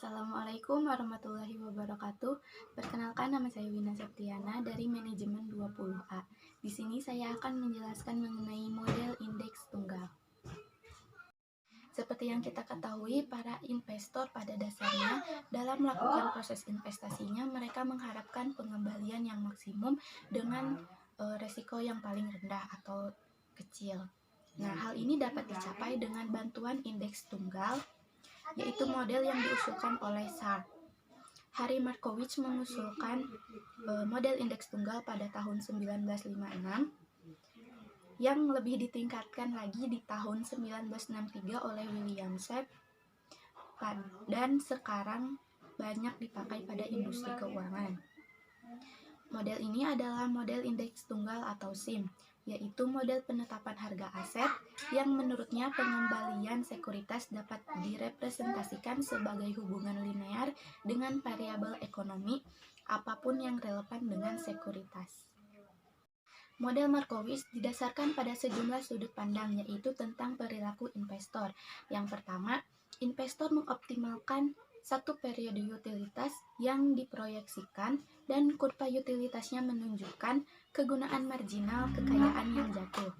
Assalamualaikum warahmatullahi wabarakatuh. Perkenalkan, nama saya Wina Septiana dari Manajemen 20A. Di sini saya akan menjelaskan mengenai model indeks tunggal. Seperti yang kita ketahui, para investor pada dasarnya dalam melakukan proses investasinya, mereka mengharapkan pengembalian yang maksimum dengan resiko yang paling rendah atau kecil. Nah, hal ini dapat dicapai dengan bantuan indeks tunggal, yaitu model yang diusulkan oleh Sharpe. Harry Markowitz mengusulkan model indeks tunggal pada tahun 1956 yang lebih ditingkatkan lagi di tahun 1963 oleh William Sharpe dan sekarang banyak dipakai pada industri keuangan. Model ini adalah model indeks tunggal atau SIM, yaitu model penetapan harga aset yang menurutnya pengembalian sekuritas dapat direpresentasikan sebagai hubungan linear dengan variabel ekonomi apapun yang relevan dengan sekuritas. Model Markowitz didasarkan pada sejumlah sudut pandang, yaitu tentang perilaku investor. Yang pertama, investor mengoptimalkan satu periode utilitas yang diproyeksikan dan kurva utilitasnya menunjukkan kegunaan marginal kekayaan yang jatuh.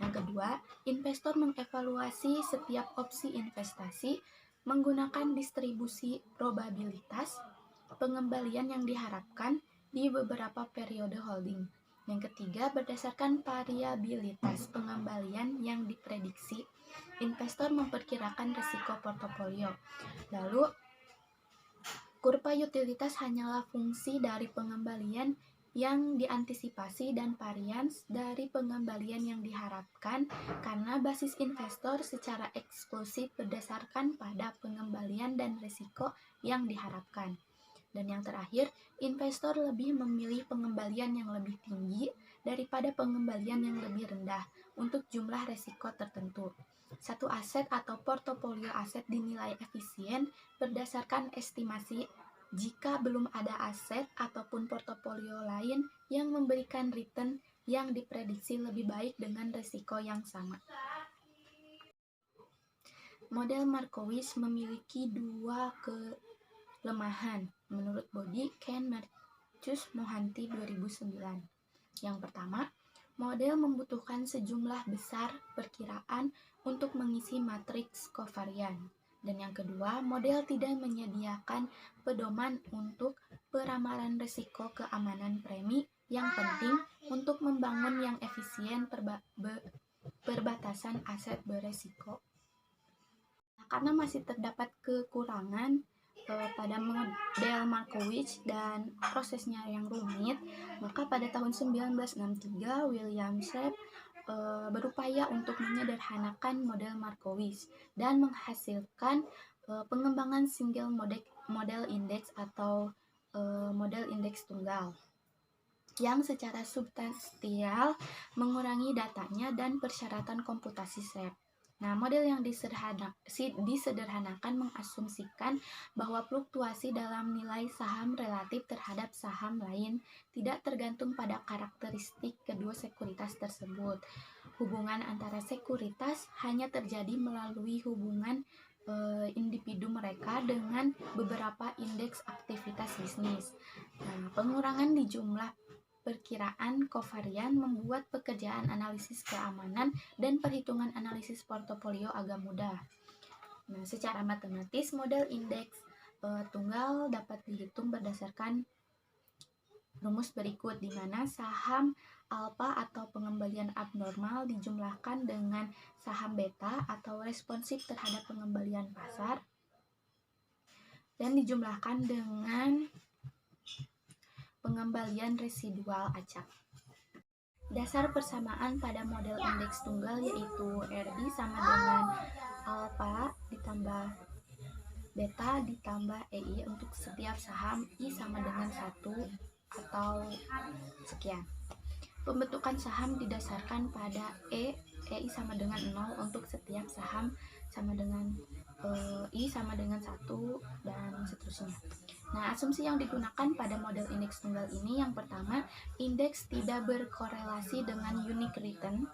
Yang kedua, investor mengevaluasi setiap opsi investasi menggunakan distribusi probabilitas pengembalian yang diharapkan di beberapa periode holding. Yang ketiga, berdasarkan variabilitas pengembalian yang diprediksi, investor memperkirakan risiko portofolio. Lalu, kurva utilitas hanyalah fungsi dari pengembalian yang diantisipasi dan varians dari pengembalian yang diharapkan karena basis investor secara eksklusif berdasarkan pada pengembalian dan risiko yang diharapkan. Dan yang terakhir, investor lebih memilih pengembalian yang lebih tinggi daripada pengembalian yang lebih rendah untuk jumlah risiko tertentu. Satu aset atau portofolio aset dinilai efisien berdasarkan estimasi jika belum ada aset ataupun portofolio lain yang memberikan return yang diprediksi lebih baik dengan risiko yang sama. Model Markowitz memiliki dua kelemahan menurut Body, Ken, Marcus, Mohanty 2009. Yang pertama, model membutuhkan sejumlah besar perkiraan untuk mengisi matriks kovarian. Dan yang kedua, model tidak menyediakan pedoman untuk peramalan risiko keamanan premi yang penting untuk membangun yang efisien perbatasan aset beresiko. Karena masih terdapat kekurangan pada model Markowitz dan prosesnya yang rumit, maka pada tahun 1963 William Sharpe berupaya untuk menyederhanakan model Markowitz dan menghasilkan pengembangan single model index atau model indeks tunggal yang secara substansial mengurangi datanya dan persyaratan komputasi Sharpe. Nah, model yang disederhanakan mengasumsikan bahwa fluktuasi dalam nilai saham relatif terhadap saham lain tidak tergantung pada karakteristik kedua sekuritas tersebut. Hubungan antara sekuritas hanya terjadi melalui hubungan individu mereka dengan beberapa indeks aktivitas bisnis. Nah, pengurangan di jumlah perkiraan kovarian membuat pekerjaan analisis keamanan dan perhitungan analisis portofolio agak mudah. Nah, secara matematis model indeks tunggal dapat dihitung berdasarkan rumus berikut, di mana saham alfa atau pengembalian abnormal dijumlahkan dengan saham beta atau responsif terhadap pengembalian pasar dan dijumlahkan dengan pengembalian residual acak. Dasar persamaan pada model indeks tunggal yaitu RI sama dengan alfa ditambah beta ditambah EI untuk setiap saham I sama dengan 1 atau sekian. Pembentukan saham didasarkan pada EI sama dengan 0 untuk setiap saham sama dengan I sama dengan 1 dan seterusnya. Nah, asumsi yang digunakan pada model indeks tunggal ini yang pertama, indeks tidak berkorelasi dengan unique return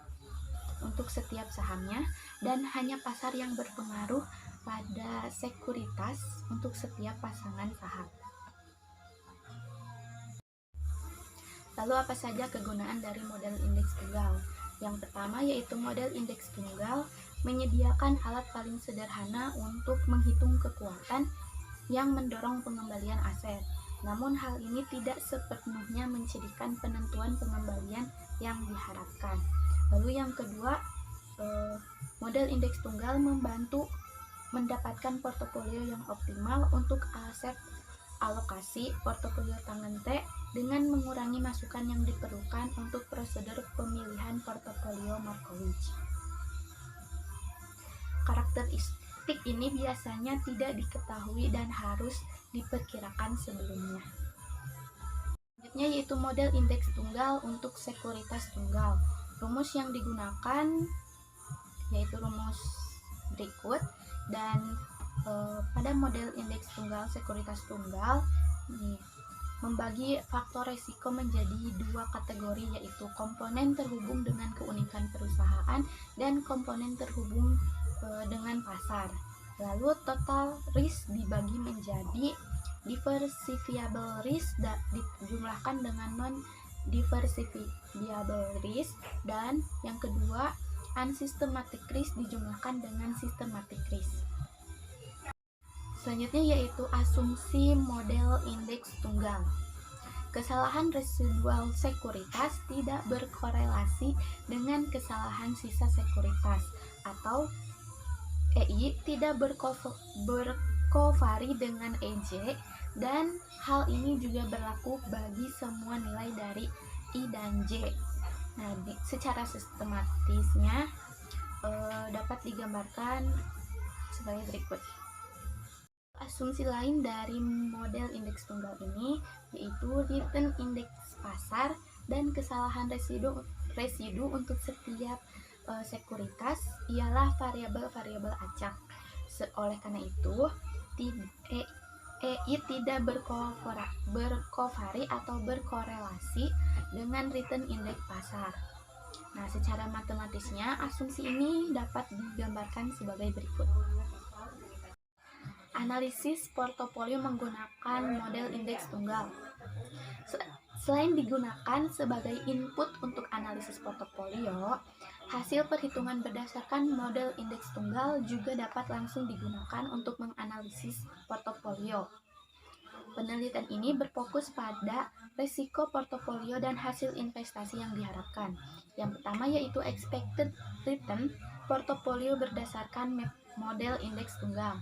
untuk setiap sahamnya dan hanya pasar yang berpengaruh pada sekuritas untuk setiap pasangan saham. Lalu apa saja kegunaan dari model indeks tunggal? Yang pertama yaitu model indeks tunggal menyediakan alat paling sederhana untuk menghitung kekuatan yang mendorong pengembalian aset. Namun hal ini tidak sepenuhnya menjadikan penentuan pengembalian yang diharapkan. Lalu yang kedua, model indeks tunggal membantu mendapatkan portofolio yang optimal untuk aset alokasi portofolio tangan T dengan mengurangi masukan yang diperlukan untuk prosedur pemilihan portofolio Markowitz. Karakteristik ini biasanya tidak diketahui dan harus diperkirakan sebelumnya. Selanjutnya yaitu model indeks tunggal untuk sekuritas tunggal. Rumus yang digunakan yaitu rumus berikut, dan pada model indeks tunggal sekuritas tunggal membagi faktor resiko menjadi dua kategori, yaitu komponen terhubung dengan keunikan perusahaan dan komponen terhubung dengan pasar. Lalu total risk dibagi menjadi diversifiable risk dijumlahkan dengan non diversifiable risk, dan yang kedua unsystematic risk dijumlahkan dengan systematic risk. Selanjutnya yaitu asumsi model indeks tunggal. Kesalahan residual sekuritas tidak berkorelasi dengan kesalahan sisa sekuritas, atau EI tidak berkovari dengan EJ, dan hal ini juga berlaku bagi semua nilai dari I dan J. Nah, secara sistematisnya dapat digambarkan sebagai berikut. Asumsi lain dari model indeks tunggal ini yaitu return indeks pasar dan kesalahan residu untuk setiap sekuritas ialah variabel-variabel acak. Oleh karena itu, EI tidak berkovari atau berkorelasi dengan return indeks pasar. Nah, secara matematisnya asumsi ini dapat digambarkan sebagai berikut. Analisis portofolio menggunakan model indeks tunggal. Selain digunakan sebagai input untuk analisis portofolio, hasil perhitungan berdasarkan model indeks tunggal juga dapat langsung digunakan untuk menganalisis portofolio. Penelitian ini berfokus pada risiko portofolio dan hasil investasi yang diharapkan. Yang pertama yaitu expected return portofolio berdasarkan model indeks tunggal.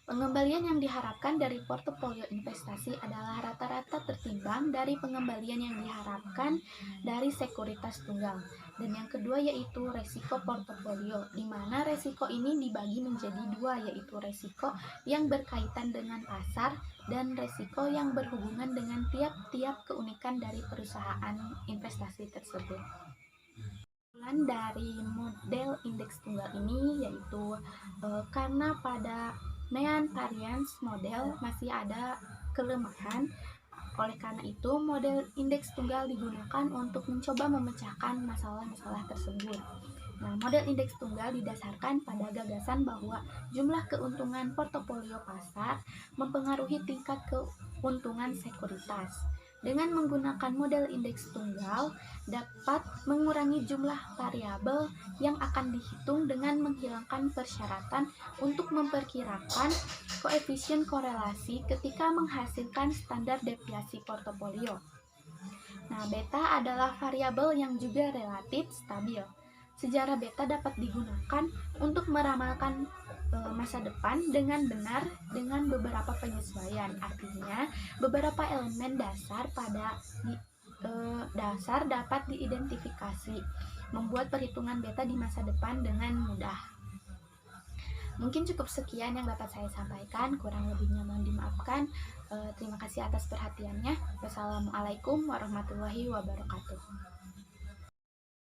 Pengembalian yang diharapkan dari portofolio investasi adalah rata-rata tertimbang dari pengembalian yang diharapkan dari sekuritas tunggal. Dan yang kedua yaitu resiko portofolio, di mana resiko ini dibagi menjadi dua, yaitu resiko yang berkaitan dengan pasar dan resiko yang berhubungan dengan tiap-tiap keunikan dari perusahaan investasi tersebut. Dari model indeks tunggal ini yaitu karena pada mean variance model masih ada kelemahan. Oleh karena itu, model indeks tunggal digunakan untuk mencoba memecahkan masalah-masalah tersebut. Nah, model indeks tunggal didasarkan pada gagasan bahwa jumlah keuntungan portofolio pasar mempengaruhi tingkat keuntungan sekuritas. Dengan menggunakan model indeks tunggal, dapat mengurangi jumlah variabel yang akan dihitung dengan menghilangkan persyaratan untuk memperkirakan koefisien korelasi ketika menghasilkan standar deviasi portofolio. Nah, beta adalah variabel yang juga relatif stabil. Sejarah beta dapat digunakan untuk meramalkan masa depan dengan benar dengan beberapa penyesuaian. Artinya, beberapa elemen dasar dasar dapat diidentifikasi, membuat perhitungan beta di masa depan dengan mudah. Mungkin cukup sekian yang dapat saya sampaikan, kurang lebihnya mohon dimaafkan. Terima kasih atas perhatiannya. Wassalamualaikum warahmatullahi wabarakatuh.